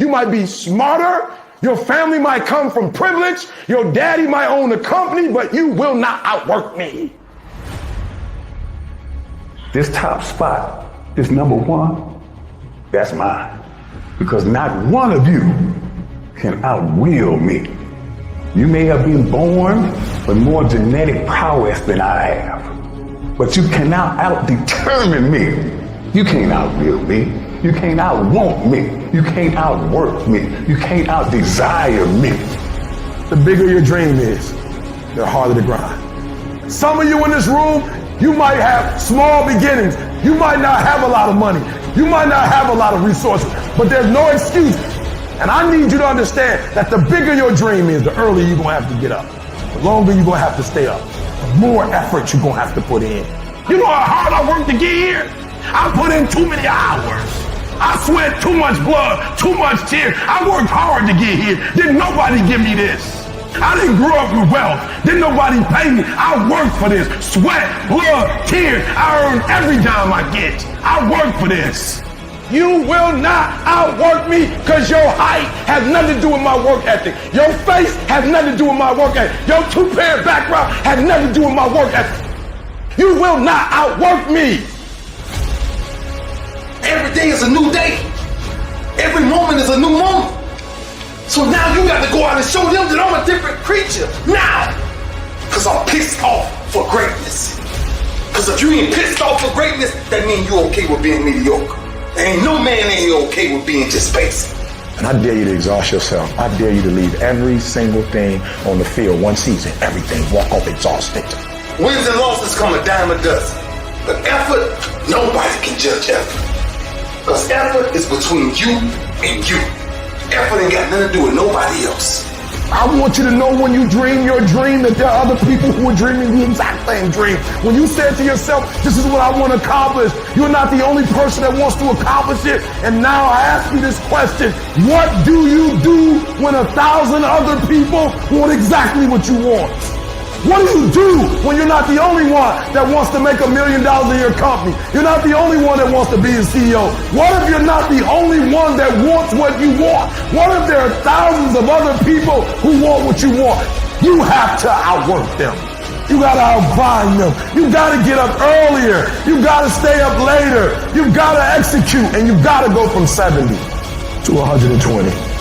You might be smarter, your family might come from privilege, your daddy might own a company, but you will not outwork me. This top spot, this number one, that's mine. Because not one of you can outwill me. You may have been born with more genetic prowess than I have, but you cannot out-determine me. You can't outwill me. You can't outwant me. You can't outwork me. You can't outdesire me. The bigger your dream is, the harder the grind. Some of you in this room, you might have small beginnings. You might not have a lot of money. You might not have a lot of resources, but there's no excuse. And I need you to understand that the bigger your dream is, the earlier you're going to have to get up. The longer you're going to have to stay up. The more effort you're going to have to put in. You know how hard I worked to get here? I put in too many hours. I sweat too much blood, too much tears. I worked hard to get here. Didn't nobody give me this. I didn't grow up with wealth. Didn't nobody pay me. I worked for this. Sweat, blood, tears. I earn every dime I get. I work for this. You will not outwork me because your height has nothing to do with my work ethic. Your face has nothing to do with my work ethic. Your two-parent background has nothing to do with my work ethic. You will not outwork me. Every day is a new day. Every moment is a new moment. So now you got to go out and show them that I'm a different creature. Now. Because I'm pissed off for greatness. Because if you ain't pissed off for greatness, that means you're okay with being mediocre. There ain't no man in here okay with being just basic. And I dare you to exhaust yourself. I dare you to leave every single thing on the field, one season, everything, walk off exhausted. Wins and losses come a dime a dozen. But effort, nobody can judge effort. Because effort is between you and you. Effort ain't got nothing to do with nobody else. I want you to know when you dream your dream that there are other people who are dreaming the exact same dream. When you say to yourself, this is what I want to accomplish, you're not the only person that wants to accomplish it. And now I ask you this question, what do you do when 1,000 other people want exactly what you want? What do you do when you're not the only one that wants to make $1 million in your company? You're not the only one that wants to be a CEO. What if you're not the only one that wants what you want? What if there are thousands of other people who want what you want? You have to outwork them. You gotta outgrind them. You gotta get up earlier. You gotta stay up later. You gotta execute, and you gotta go from 70 to 120.